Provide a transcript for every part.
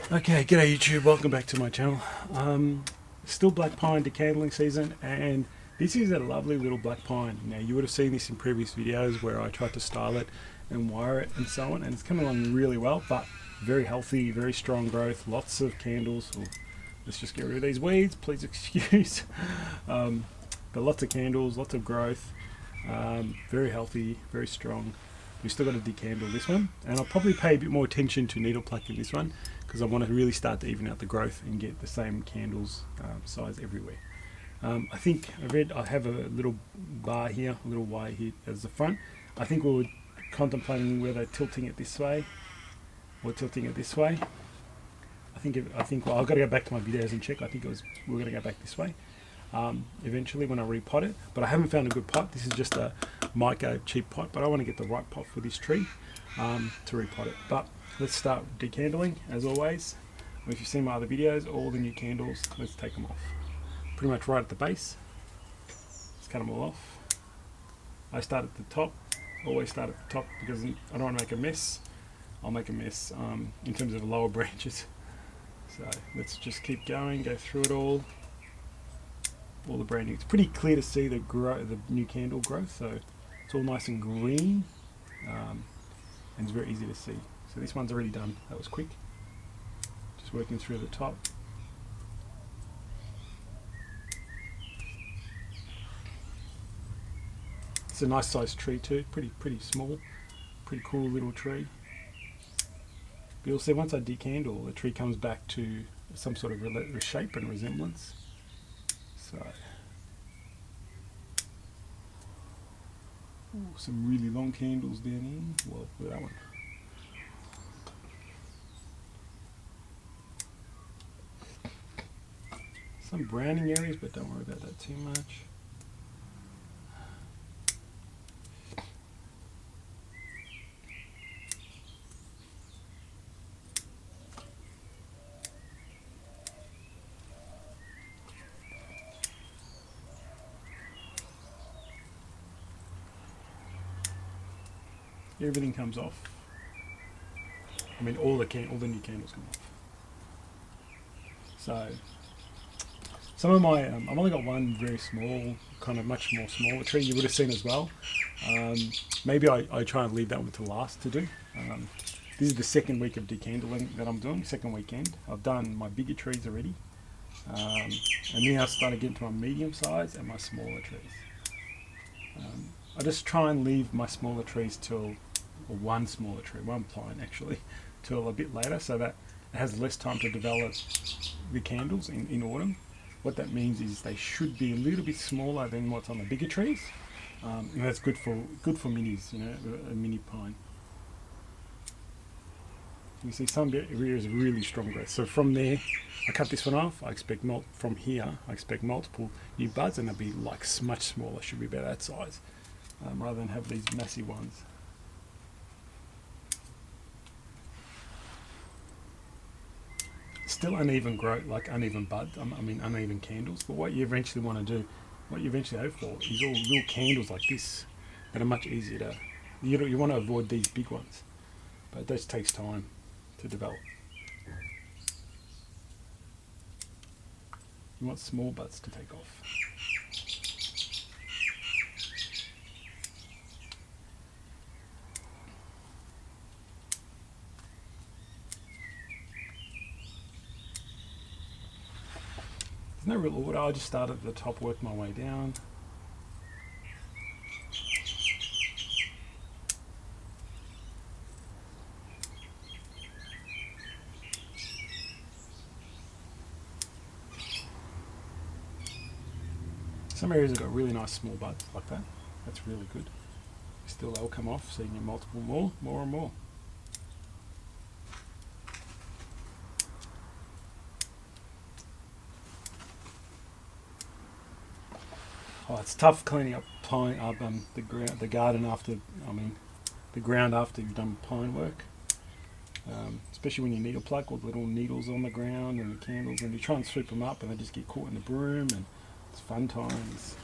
Okay, g'day YouTube, welcome back to my channel. Still black pine decandling season, and this is a lovely little black pine. Now you would have seen this in previous videos where I tried to style it and wire it and so on, and it's coming along really well, but very healthy, very strong growth, lots of candles. Oh, let's just get rid of these weeds, please excuse. But lots of candles, lots of growth, very healthy, very strong. We've still got to decandle this one, and I'll probably pay a bit more attention to needle plucking this one because I want to really start to even out the growth and get the same candles size everywhere. I think I have a little bar here, a little wire here as the front. I think we were contemplating whether tilting it this way or tilting it this way. Well, I've got to go back to my videos and check. I think we're going to go back this way. Eventually when I repot it, but I haven't found a good pot. This is just a mica cheap pot, but I want to get the right pot for this tree to repot it. But let's start decandling as always. If you've seen my other videos, all the new candles, let's take them off. Pretty much right at the base. Let's cut them all off. I start at the top, always start at the top because I don't want to make a mess. I'll make a mess in terms of the lower branches. So let's just keep going, go through it all the branding. It's pretty clear to see the new candle growth, so it's all nice and green, and it's very easy to see. So this one's already done. That was quick. Just working through the top. It's a nice sized tree too. Pretty small. Pretty cool little tree. But you'll see once I decandle, the tree comes back to some sort of shape and resemblance. So, some really long candles down here. Well, look at that one. Some browning areas, but don't worry about that too much. Everything comes off. I mean, all the new candles come off. So, some of my, I've only got one very small, kind of much more smaller tree. You would have seen as well. Maybe I try and leave that one to last to do. This is the second week of decandling that I'm doing, second weekend. I've done my bigger trees already. And then I started getting to my medium size and my smaller trees. I just try and leave my smaller trees one pine actually, till a bit later, so that it has less time to develop the candles in autumn. What that means is they should be a little bit smaller than what's on the bigger trees, and that's good for minis, a mini pine. You see some areas of really strong growth. So from there, I cut this one off. I expect from here, I expect multiple new buds, and they'll be like much smaller. Should be about that size, rather than have these massive ones. Still uneven growth, like uneven buds. I mean uneven candles. But what you eventually want to do, what you eventually hope for, is all little candles like this that are much easier to. You want to avoid these big ones, but that takes time to develop. You want small buds to take off. There's no real order. I just start at the top, work my way down. Some areas have got really nice small buds like that. That's really good. Still they'll come off, so you get multiple more and more. Oh, it's tough cleaning up the garden after, the ground after you've done pine work. Especially when you needle pluck all the little needles on the ground and the candles, and you try and sweep them up and they just get caught in the broom, and it's fun times.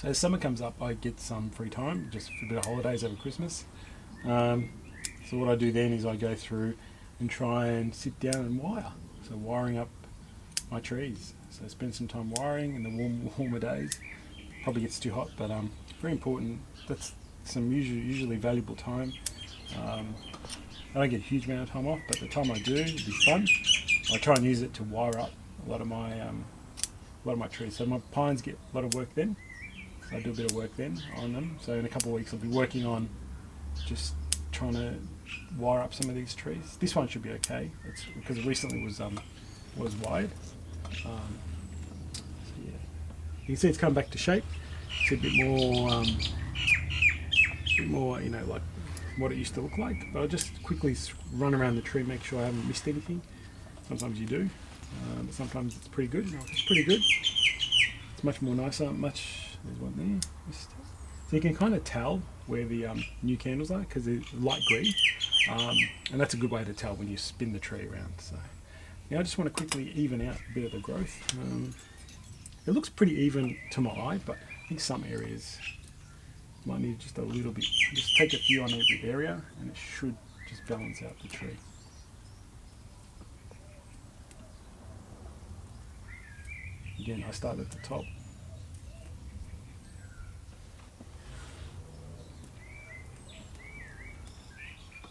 So as summer comes up, I get some free time, just for a bit of holidays over Christmas. So what I do then is I go through and try and sit down and wire. So wiring up my trees. So spend some time wiring in the warmer days. Probably gets too hot, but very important. That's some usually valuable time. I don't get a huge amount of time off, but the time I do, it'll be fun. I try and use it to wire up a lot of my trees. So my pines get a lot of work then. So I do a bit of work then on them. So in a couple of weeks, I'll be working on just trying to wire up some of these trees. This one should be okay. It's because it recently was wired. So yeah, you can see it's come back to shape. It's a bit more, you know, like what it used to look like. But I'll just quickly run around the tree, make sure I haven't missed anything. Sometimes you do, but sometimes it's pretty good. It's pretty good. It's much more nicer. There's one there. So you can kind of tell where the new candles are because they're light green, and that's a good way to tell when you spin the tree around. So now I just want to quickly even out a bit of the growth. It looks pretty even to my eye, but I think some areas might need just a little bit. Just take a few on every area, and it should just balance out the tree. Again, I start at the top.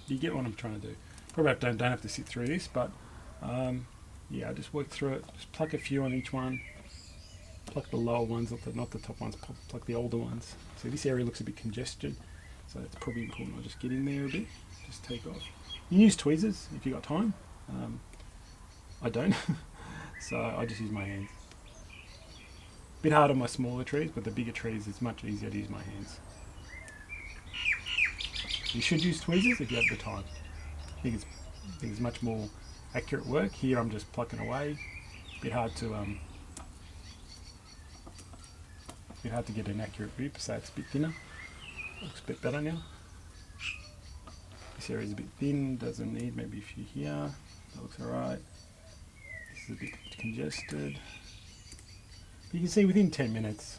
You get what I'm trying to do. Probably don't have to sit through this, but yeah, I just work through it. Just pluck a few on each one. Pluck the lower ones, not the top ones. Pluck the older ones. So this area looks a bit congested, so it's probably important. I'll just get in there a bit. Just take off. You can use tweezers if you got time. I don't, so I just use my hands. Bit hard on my smaller trees, but the bigger trees it's much easier to use my hands. You should use tweezers if you have the time. I think it's much more accurate work. Here I'm just plucking away. Bit hard to get an accurate rip, so it's a bit thinner. Looks a bit better now. This area is a bit thin, doesn't need maybe a few here. That looks alright. This is a bit congested. You can see within 10 minutes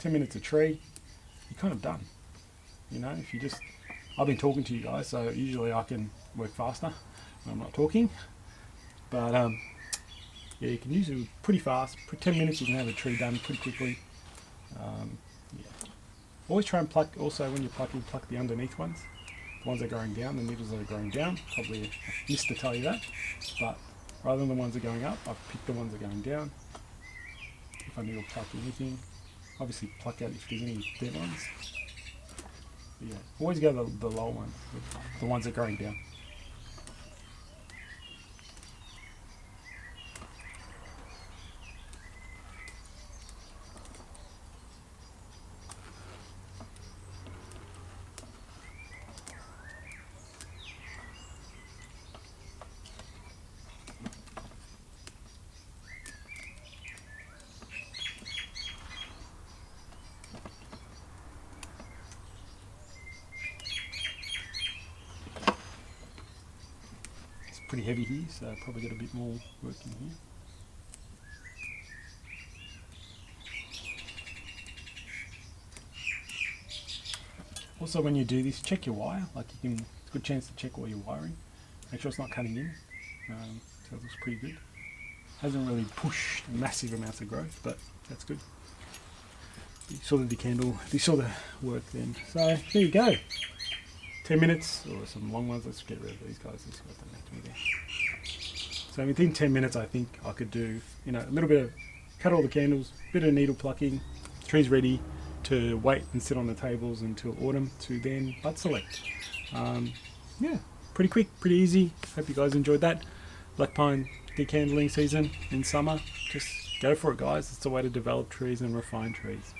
a tree, you're kind of done. You know, if you just, I've been talking to you guys, so usually I can work faster when I'm not talking. But yeah, you can use it pretty fast. For 10 minutes you can have a tree done pretty quickly. Yeah. Always try and pluck, also when you're plucking, pluck the underneath ones. The ones that are going down, the needles that are going down. Probably a miss to tell you that. But rather than the ones that are going up, I've picked the ones that are going down. If I need to pluck anything, obviously pluck out if there's any dead ones. But yeah, always go the lower ones, the ones that are going down. Pretty heavy here, so I'll probably get a bit more work in here. Also, when you do this, check your wire. Like it's a good chance to check while you're wiring. Make sure it's not cutting in. So it looks pretty good. Hasn't really pushed massive amounts of growth, but that's good. You saw the decandle. You saw the work then. So there you go. 10 minutes, or some long ones. Let's get rid of these guys. Let's get them back to me there. So within 10 minutes, I think I could do, you know, a little bit of cut all the candles, bit of needle plucking, trees ready to wait and sit on the tables until autumn to then bud select. Yeah, pretty quick, pretty easy. Hope you guys enjoyed that. Black pine decandling season in summer. Just go for it, guys. It's the way to develop trees and refine trees.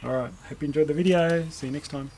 All right, hope you enjoyed the video. See you next time.